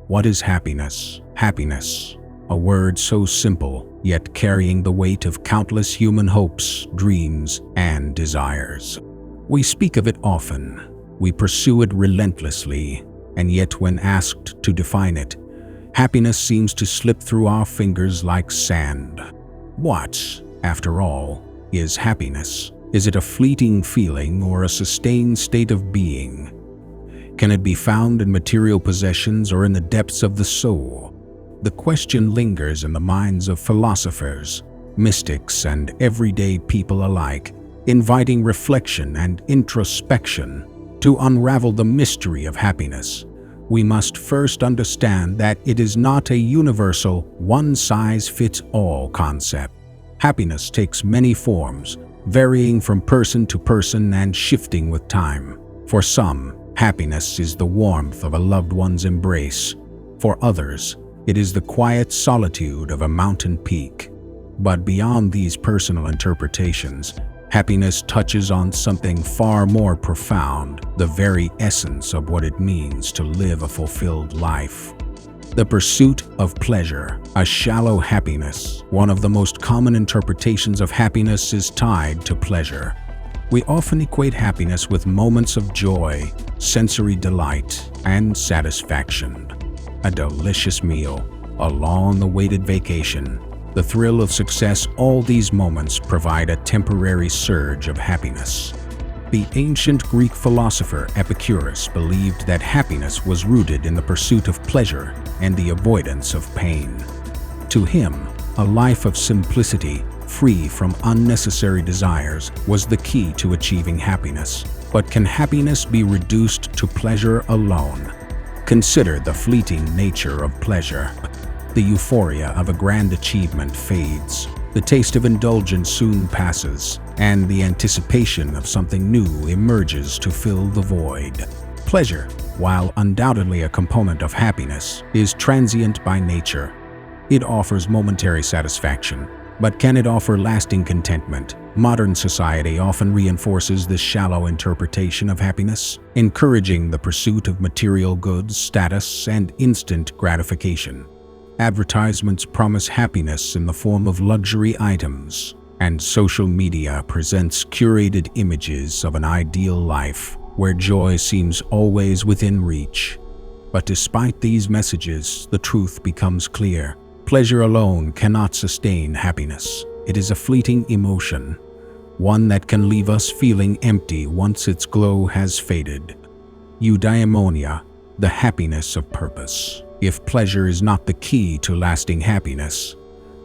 What is happiness? Happiness, a word so simple, yet carrying the weight of countless human hopes, dreams, and desires. We speak of it often, we pursue it relentlessly, and yet when asked to define it, happiness seems to slip through our fingers like sand. What, after all, is happiness? Is it a fleeting feeling or a sustained state of being? Can it be found in material possessions or in the depths of the soul? The question lingers in the minds of philosophers, mystics, and everyday people alike, inviting reflection and introspection. To unravel the mystery of happiness, we must first understand that it is not a universal, one-size-fits-all concept. Happiness takes many forms, varying from person to person and shifting with time. For some, happiness is the warmth of a loved one's embrace. For others, it is the quiet solitude of a mountain peak. But beyond these personal interpretations, happiness touches on something far more profound, the very essence of what it means to live a fulfilled life. The pursuit of pleasure, a shallow happiness. One of the most common interpretations of happiness is tied to pleasure. We often equate happiness with moments of joy, sensory delight, and satisfaction. A delicious meal, a long-awaited vacation, the thrill of success, all these moments provide a temporary surge of happiness. The ancient Greek philosopher Epicurus believed that happiness was rooted in the pursuit of pleasure and the avoidance of pain. To him, a life of simplicity, free from unnecessary desires, was the key to achieving happiness. But can happiness be reduced to pleasure alone? Consider the fleeting nature of pleasure. The euphoria of a grand achievement fades. The taste of indulgence soon passes, and the anticipation of something new emerges to fill the void. Pleasure, while undoubtedly a component of happiness, is transient by nature. It offers momentary satisfaction, but can it offer lasting contentment? Modern society often reinforces this shallow interpretation of happiness, encouraging the pursuit of material goods, status, and instant gratification. Advertisements promise happiness in the form of luxury items, and social media presents curated images of an ideal life where joy seems always within reach. But despite these messages, the truth becomes clear. Pleasure alone cannot sustain happiness. It is a fleeting emotion, one that can leave us feeling empty once its glow has faded. Eudaimonia, the happiness of purpose. If pleasure is not the key to lasting happiness,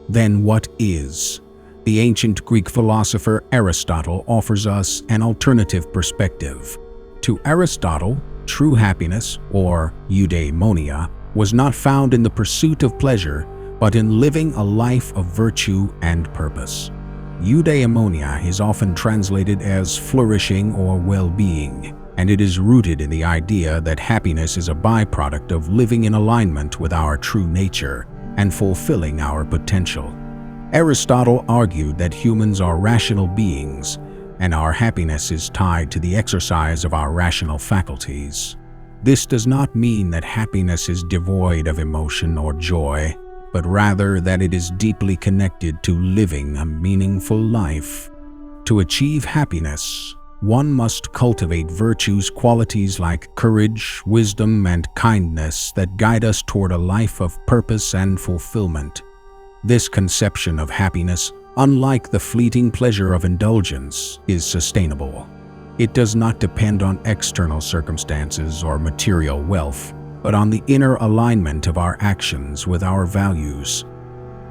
then what is? The ancient Greek philosopher Aristotle offers us an alternative perspective. To Aristotle, true happiness, or eudaimonia, was not found in the pursuit of pleasure, but in living a life of virtue and purpose. Eudaimonia is often translated as flourishing or well-being, and it is rooted in the idea that happiness is a byproduct of living in alignment with our true nature and fulfilling our potential. Aristotle argued that humans are rational beings, and our happiness is tied to the exercise of our rational faculties. This does not mean that happiness is devoid of emotion or joy, but rather that it is deeply connected to living a meaningful life. To achieve happiness, one must cultivate virtues, qualities like courage, wisdom, and kindness that guide us toward a life of purpose and fulfillment. This conception of happiness, unlike the fleeting pleasure of indulgence, is sustainable. It does not depend on external circumstances or material wealth, but on the inner alignment of our actions with our values.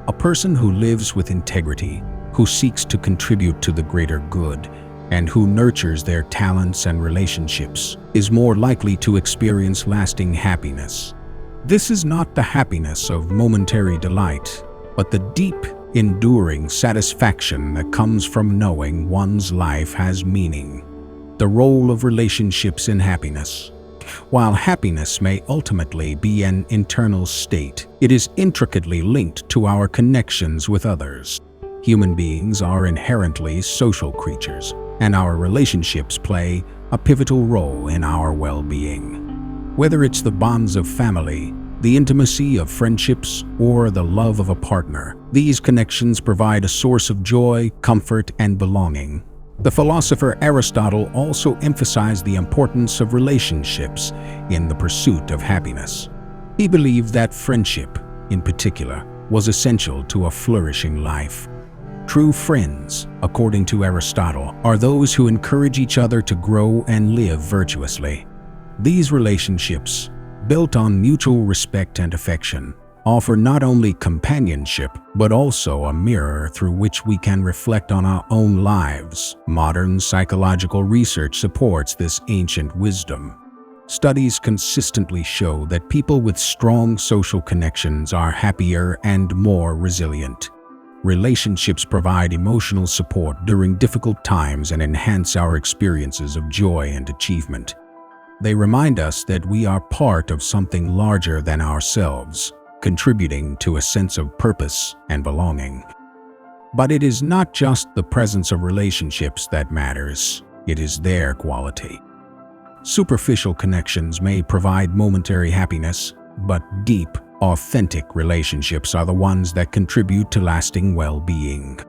A person who lives with integrity, who seeks to contribute to the greater good, and who nurtures their talents and relationships, is more likely to experience lasting happiness. This is not the happiness of momentary delight, but the deep, enduring satisfaction that comes from knowing one's life has meaning. The role of relationships in happiness. While happiness may ultimately be an internal state, it is intricately linked to our connections with others. Human beings are inherently social creatures, and our relationships play a pivotal role in our well-being. Whether it's the bonds of family, the intimacy of friendships, or the love of a partner. These connections provide a source of joy, comfort, and belonging. The philosopher Aristotle also emphasized the importance of relationships in the pursuit of happiness. He believed that friendship, in particular, was essential to a flourishing life. True friends, according to Aristotle, are those who encourage each other to grow and live virtuously. These relationships, built on mutual respect and affection, offer not only companionship but also a mirror through which we can reflect on our own lives. Modern psychological research supports this ancient wisdom. Studies consistently show that people with strong social connections are happier and more resilient. Relationships provide emotional support during difficult times and enhance our experiences of joy and achievement. They remind us that we are part of something larger than ourselves, contributing to a sense of purpose and belonging. But it is not just the presence of relationships that matters, it is their quality. Superficial connections may provide momentary happiness, but deep, authentic relationships are the ones that contribute to lasting well-being.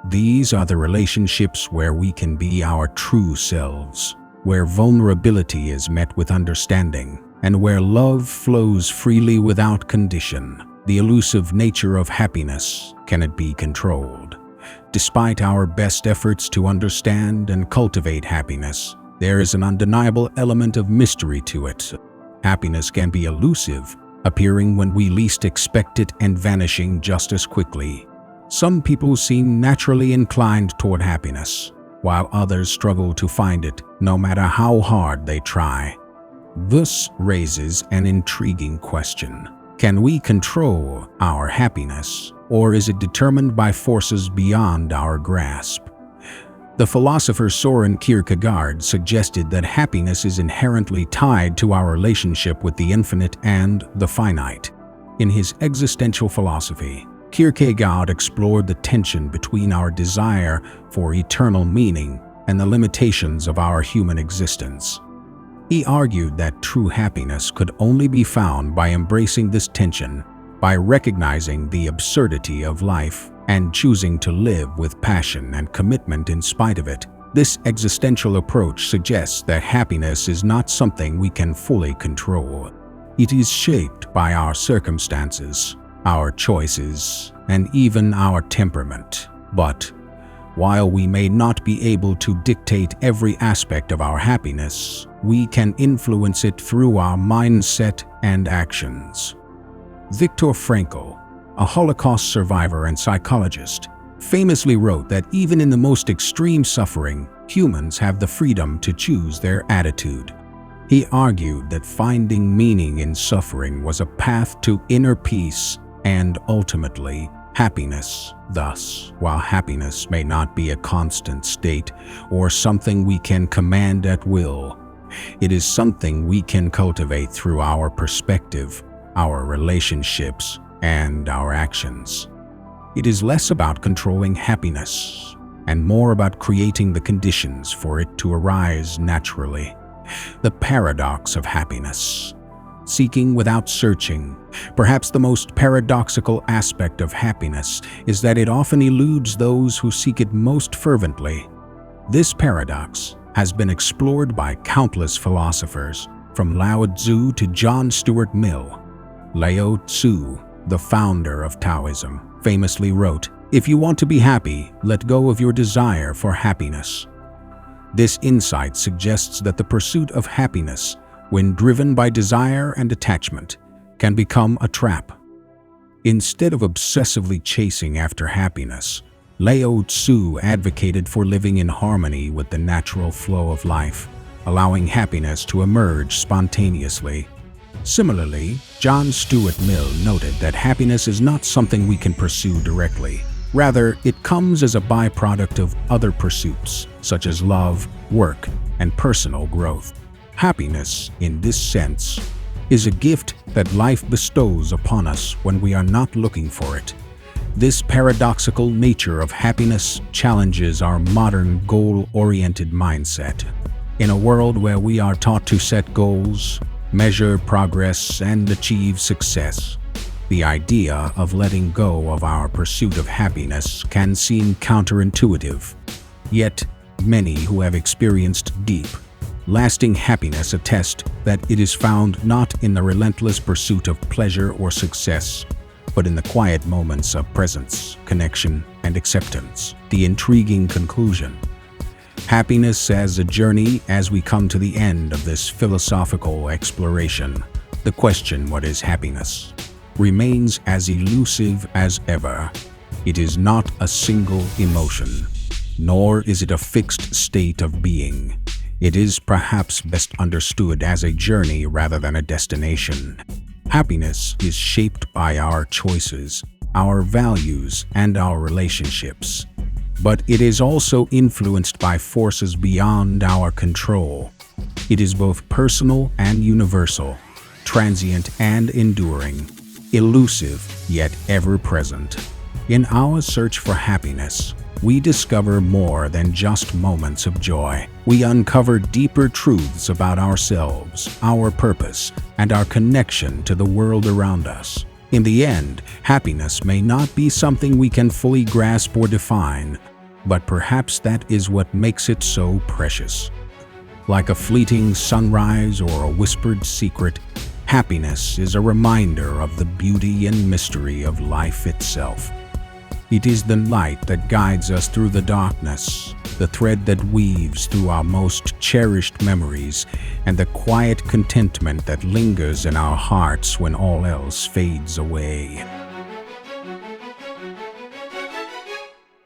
These are the relationships where we can be our true selves, where vulnerability is met with understanding, and where love flows freely without condition. The elusive nature of happiness cannot be controlled. Despite our best efforts to understand and cultivate happiness, there is an undeniable element of mystery to it. Happiness can be elusive, appearing when we least expect it and vanishing just as quickly. Some people seem naturally inclined toward happiness, while others struggle to find it no matter how hard they try. This raises an intriguing question. Can we control our happiness, or is it determined by forces beyond our grasp? The philosopher Soren Kierkegaard suggested that happiness is inherently tied to our relationship with the infinite and the finite. In his existential philosophy, Kierkegaard explored the tension between our desire for eternal meaning and the limitations of our human existence. He argued that true happiness could only be found by embracing this tension, by recognizing the absurdity of life and choosing to live with passion and commitment in spite of it. This existential approach suggests that happiness is not something we can fully control. It is shaped by our circumstances, our choices, and even our temperament. But while we may not be able to dictate every aspect of our happiness, we can influence it through our mindset and actions. Viktor Frankl, a Holocaust survivor and psychologist, famously wrote that even in the most extreme suffering, humans have the freedom to choose their attitude. He argued that finding meaning in suffering was a path to inner peace and ultimately happiness. Thus, while happiness may not be a constant state or something we can command at will, it is something we can cultivate through our perspective, our relationships, and our actions. It is less about controlling happiness and more about creating the conditions for it to arise naturally. The paradox of happiness. Seeking without searching. Perhaps the most paradoxical aspect of happiness is that it often eludes those who seek it most fervently. This paradox has been explored by countless philosophers, from Lao Tzu to John Stuart Mill. Lao Tzu, the founder of Taoism, famously wrote, "If you want to be happy, let go of your desire for happiness." This insight suggests that the pursuit of happiness, when driven by desire and attachment, can become a trap. Instead of obsessively chasing after happiness, Lao Tzu advocated for living in harmony with the natural flow of life, allowing happiness to emerge spontaneously. Similarly, John Stuart Mill noted that happiness is not something we can pursue directly. Rather, it comes as a byproduct of other pursuits, such as love, work, and personal growth. Happiness, in this sense, is a gift that life bestows upon us when we are not looking for it. This paradoxical nature of happiness challenges our modern goal-oriented mindset. In a world where we are taught to set goals, measure progress, and achieve success. The idea of letting go of our pursuit of happiness can seem counterintuitive. Yet, many who have experienced deep, lasting happiness attest that it is found not in the relentless pursuit of pleasure or success, but in the quiet moments of presence, connection, and acceptance. The intriguing conclusion: happiness as a journey. As we come to the end of this philosophical exploration, the question, what is happiness, remains as elusive as ever. It is not a single emotion, nor is it a fixed state of being. It is perhaps best understood as a journey rather than a destination. Happiness is shaped by our choices, our values, and our relationships. But it is also influenced by forces beyond our control. It is both personal and universal, transient and enduring, elusive yet ever-present. In our search for happiness, we discover more than just moments of joy. We uncover deeper truths about ourselves, our purpose, and our connection to the world around us. In the end, happiness may not be something we can fully grasp or define, but perhaps that is what makes it so precious. Like a fleeting sunrise or a whispered secret, happiness is a reminder of the beauty and mystery of life itself. It is the light that guides us through the darkness, the thread that weaves through our most cherished memories, and the quiet contentment that lingers in our hearts when all else fades away.